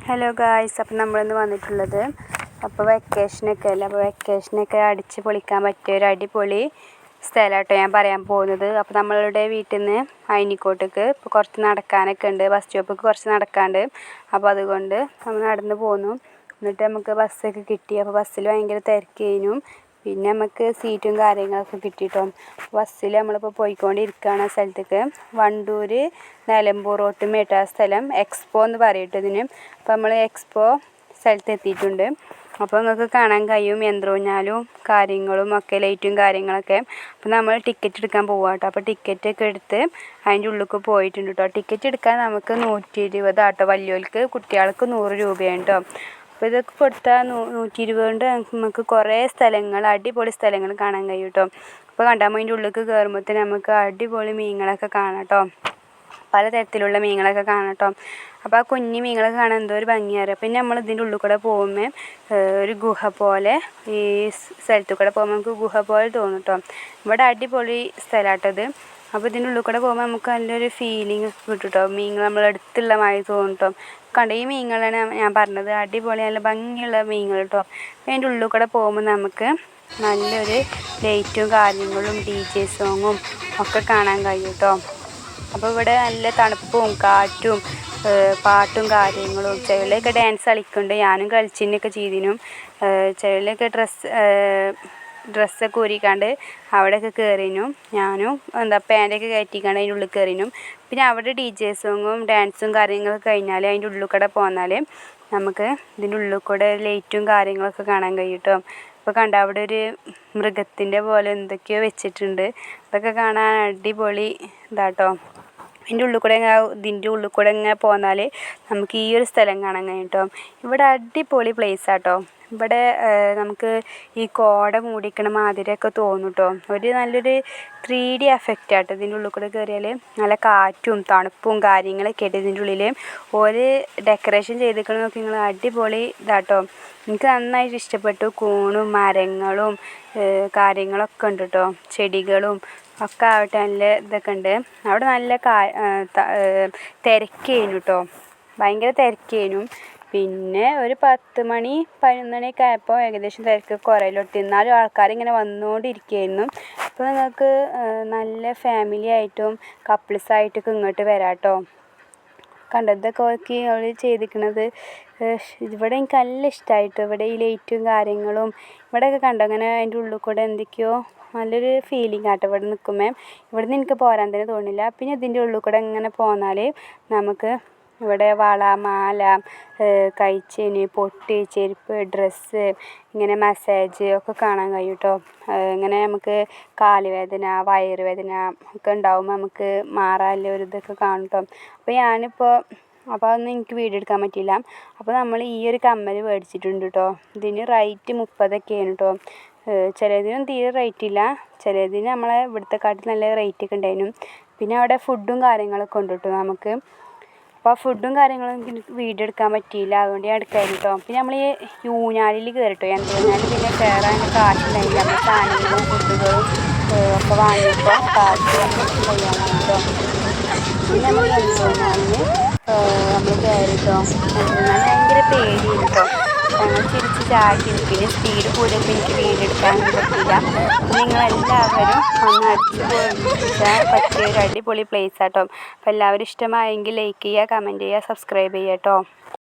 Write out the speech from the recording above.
Hello guys, അപ്പോൾ നമ്മളിന്ന് വന്നിട്ടുള്ളത് അപ്പോൾ വെക്കേഷനൊക്കെ അല്ലേ. അപ്പോൾ വെക്കേഷനൊക്കെ അടിച്ച് പൊളിക്കാൻ പറ്റിയ ഒരു അടിപൊളി സ്ഥലമാട്ടോ ഞാൻ പറയാൻ പോകുന്നത്. അപ്പോൾ നമ്മളുടെ വീട്ടിൽ നിന്ന് അയനിക്കോട്ടേക്ക് ഇപ്പോൾ കുറച്ച് നടക്കാനൊക്കെ ഉണ്ട്, ബസ് സ്റ്റോപ്പിലേക്ക് കുറച്ച് നടക്കാണ്ട്. അപ്പോൾ അതുകൊണ്ട് നമ്മൾ നടന്ന് പോന്നു. എന്നിട്ട് നമുക്ക് ബസ്സൊക്കെ കിട്ടി. അപ്പോൾ ബസ്സിൽ ഭയങ്കര തിരക്കേനു. പിന്നെ നമുക്ക് സീറ്റും കാര്യങ്ങളൊക്കെ കിട്ടിയിട്ടോ. ബസ്സിൽ നമ്മളിപ്പോൾ പോയിക്കൊണ്ടിരിക്കുകയാണ് സ്ഥലത്തേക്ക്. വണ്ടൂർ നിലമ്പൂർ റോട്ട് മേട്ട സ്ഥലം എക്സ്പോ എന്ന് പറയട്ടെ ഇതിന്. അപ്പോൾ നമ്മൾ എക്സ്പോ സ്ഥലത്ത് എത്തിയിട്ടുണ്ട്. അപ്പോൾ നിങ്ങൾക്ക് കാണാൻ കഴിയും യന്ത്രൂഞ്ഞാലും കാര്യങ്ങളും ഒക്കെ, ലൈറ്റും കാര്യങ്ങളൊക്കെ. അപ്പോൾ നമ്മൾ ടിക്കറ്റ് എടുക്കാൻ പോവാം കേട്ടോ. അപ്പോൾ ടിക്കറ്റൊക്കെ എടുത്ത് അതിൻ്റെ ഉള്ളിലേക്ക് പോയിട്ടുണ്ട് കേട്ടോ. ടിക്കറ്റ് എടുക്കാൻ നമുക്ക് 120 ആട്ടോ വലിയവർക്ക്, കുട്ടികൾക്ക് 100 രൂപയാണ് കേട്ടോ. അപ്പോൾ ഇതൊക്കെ കൊടുത്താൽ 120 കൊണ്ട് നമുക്ക് കുറേ സ്ഥലങ്ങൾ, അടിപൊളി സ്ഥലങ്ങൾ കാണാൻ കഴിയും കേട്ടോ. അപ്പോൾ കണ്ടാൽ അതിൻ്റെ ഉള്ളിലേക്ക് കയറുമ്പോഴത്തേന് നമുക്ക് അടിപൊളി മീനുകളൊക്കെ കാണാം കേട്ടോ. പലതരത്തിലുള്ള മീനുകളൊക്കെ കാണാം കേട്ടോ. അപ്പോൾ ആ കുഞ്ഞു മീനുകളൊക്കെ കാണാൻ എന്തോ ഒരു ഭംഗിയാണ്. പിന്നെ നമ്മൾ ഇതിൻ്റെ ഉള്ളിൽ കൂടെ പോകുമ്പോൾ ഒരു ഗുഹ പോലെ, ഈ സ്ഥലത്തു കൂടെ പോകുമ്പോൾ നമുക്ക് ഗുഹ പോലെ തോന്നും കേട്ടോ. ഇവിടെ അടിപൊളി സ്ഥലമാട്ടത്. അപ്പോൾ ഇതിൻ്റെ ഉള്ളിൽ കൂടെ പോകുമ്പോൾ നമുക്ക് നല്ലൊരു ഫീലിംഗ് കിട്ടും കേട്ടോ. മീനുകൾ നമ്മളടുത്തുള്ള മാതിരി തോന്നും കേട്ടോ. കണ്ട ഈ മീനുകളാണ് ഞാൻ പറഞ്ഞത്, അടിപൊളി നല്ല ഭംഗിയുള്ള മീനുകൾ കേട്ടോ. അതിൻ്റെ ഉള്ളിൽ കൂടെ പോകുമ്പോൾ നമുക്ക് നല്ലൊരു ലൈറ്റും കാര്യങ്ങളും DJ സോങ്ങും ഒക്കെ കാണാൻ കഴിയും കേട്ടോ. അപ്പോൾ ഇവിടെ നല്ല തണുപ്പും കാറ്റും പാട്ടും കാര്യങ്ങളും. ചിലരൊക്കെ ഡാൻസ് കളിക്കുന്നുണ്ട്, ഞാനും കളിച്ചിനൊക്കെ ചെയ്തിനും. ചിലരൊക്കെ ഡ്രസ്സൊക്കെ ഊരിക്കാണ്ട് അവിടെയൊക്കെ കയറിനും. ഞാനും പാൻ്റൊക്കെ കയറ്റിക്കാണ്ട് അതിൻ്റെ ഉള്ളിൽ കയറിനും. പിന്നെ അവിടെ DJ സോങ്ങും ഡാൻസും കാര്യങ്ങളൊക്കെ കഴിഞ്ഞാൽ അതിൻ്റെ ഉള്ളിൽ കൂടെ പോന്നാൽ നമുക്ക് ഇതിൻ്റെ ഉള്ളിൽ കൂടെ ലൈറ്റും കാര്യങ്ങളൊക്കെ കാണാൻ കഴിയും കേട്ടോ. അപ്പോൾ കണ്ട അവിടെ ഒരു മൃഗത്തിൻ്റെ പോലെ എന്തൊക്കെയോ വെച്ചിട്ടുണ്ട്. അതൊക്കെ കാണാൻ അടിപൊളി ഇതാട്ടോ. ഇതിൻ്റെ ഉള്ളിൽ കൂടെ ഇങ്ങനെ പോന്നാൽ നമുക്ക് ഈ ഒരു സ്ഥലം കാണാൻ കഴിയും കേട്ടോ. ഇവിടെ അടിപൊളി പ്ലേസാട്ടോ. ഇവിടെ നമുക്ക് ഈ കോട മൂടിക്കണ മാതിരിയൊക്കെ തോന്നും കേട്ടോ. നല്ലൊരു 3D എഫക്റ്റ് ആട്ടോ ഇതിൻ്റെ ഉള്ളിൽ കൂടെ കയറിയാൽ. നല്ല കാറ്റും തണുപ്പും കാര്യങ്ങളൊക്കെ ആയിട്ട് ഇതിൻ്റെ ഉള്ളിൽ ഒരു ഡെക്കറേഷൻ ചെയ്തിരിക്കണം നോക്കി നിങ്ങൾ, അടിപൊളി ഇതാട്ടോ. എനിക്ക് നന്നായിട്ട് ഇഷ്ടപ്പെട്ടു. കൂണും മരങ്ങളും കാര്യങ്ങളൊക്കെ ഉണ്ട് കേട്ടോ, ചെടികളും ഒക്കെ ആവട്ടെ നല്ല ഇതൊക്കെ ഉണ്ട്. അവിടെ നല്ല തിരക്കേനു കേട്ടോ, ഭയങ്കര തിരക്കേനു. പിന്നെ ഒരു 10 മണി 11 മണിയൊക്കെ ആയപ്പോൾ ഏകദേശം തിരക്ക് കുറയിലോട്ട്. എന്നാലും ആൾക്കാരിങ്ങനെ വന്നുകൊണ്ടിരിക്കുകയായിരുന്നു. അപ്പോൾ നിങ്ങൾക്ക് നല്ല ഫാമിലി ആയിട്ടും കപ്പിൾസായിട്ടൊക്കെ ഇങ്ങോട്ട് വരാം കേട്ടോ. കണ്ടതൊക്കെ നോക്കി അവൾ ചെയ്തിരിക്കുന്നത്. ഇവിടെ എനിക്ക് നല്ല ഇഷ്ടമായിട്ട്. ഇവിടെ ഈ ലൈറ്റും കാര്യങ്ങളും ഇവിടെയൊക്കെ കണ്ടോ, അങ്ങനെ അതിൻ്റെ ഉള്ളിൽ കൂടെ എന്തൊക്കെയോ നല്ലൊരു ഫീലിംഗ് ആട്ടോ ഇവിടെ നിൽക്കുമ്പോൾ. ഇവിടുന്ന് എനിക്ക് പോരാൻ തന്നെ തോന്നില്ല. പിന്നെ ഇതിൻ്റെ ഉള്ളിൽ കൂടെ ഇങ്ങനെ പോന്നാൽ നമുക്ക് ഇവിടെ വള, മാല, കൈച്ചേന്, പൊട്ട്, ചെരുപ്പ്, ഡ്രസ്സ്, ഇങ്ങനെ മസാജ് ഒക്കെ കാണാൻ കഴിയും കേട്ടോ. ഇങ്ങനെ നമുക്ക് കാലുവേദന വയറുവേദന ഒക്കെ ഉണ്ടാകുമ്പോൾ നമുക്ക് മാറാനുള്ള ഒരു ഇതൊക്കെ കാണും കേട്ടോ. അപ്പോൾ അതൊന്നും എനിക്ക് വീഡിയോ എടുക്കാൻ പറ്റിയില്ല. അപ്പോൾ നമ്മൾ ഈ ഒരു കമ്മൽ മേടിച്ചിട്ടുണ്ട് കേട്ടോ. ഇതിന് റേറ്റ് 30ഒക്കെയാണ് കേട്ടോ. ചിലതിനും തീരെ റേറ്റ് ഇല്ല, ചിലതിന് നമ്മളെ ഇവിടുത്തെ കാട്ടിൽ നല്ല റേറ്റ് ഒക്കെ ഉണ്ടായിരുന്നു. പിന്നെ അവിടെ ഫുഡും കാര്യങ്ങളൊക്കെ ഉണ്ട് കേട്ടോ നമുക്ക്. അപ്പോൾ ആ ഫുഡും കാര്യങ്ങളും എനിക്ക് വീഡിയോ എടുക്കാൻ പറ്റിയില്ല, അതുകൊണ്ട് ഞാൻ എടുക്കായിരുന്നു കേട്ടോ. പിന്നെ നമ്മൾ ഈ ഊഞ്ഞാലിൽ കയറിട്ടോ, യന്ത്രൂഞ്ഞാലിൽ പിന്നെ കയറാൻ കാശുണ്ടായില്ല. നമ്മൾ സാധനങ്ങളും ഫുഡുകളും ഒക്കെ വാങ്ങിയപ്പോൾ കാശ് ചെയ്യാൻ കേട്ടോ. പിന്നെ നമ്മൾ യന്ത്രൂഞ്ഞാലിന് നമ്മൾ കയറിട്ടോ. യന്ത്രൂഞ്ഞാൽ ഭയങ്കര പേടിയായിരുന്നു കേട്ടോ. ഞങ്ങൾ ചിരിച്ച് ചാടിയിരുന്നു. പിന്നെ സ്പീഡ് കൂടിയപ്പോൾ എനിക്ക് വീഡിയോ എടുക്കാൻ പറ്റില്ല. നിങ്ങളെല്ലാവരും വന്ന് അടിച്ച് പോകാൻ പറ്റിയ ഒരു അടിപൊളി പ്ലേസ് ആട്ടോ. അപ്പോൾ എല്ലാവരും ഇഷ്ടമായെങ്കിൽ ലൈക്ക് ചെയ്യുക, കമൻറ്റ് ചെയ്യുക, സബ്സ്ക്രൈബ് ചെയ്യുക കേട്ടോ.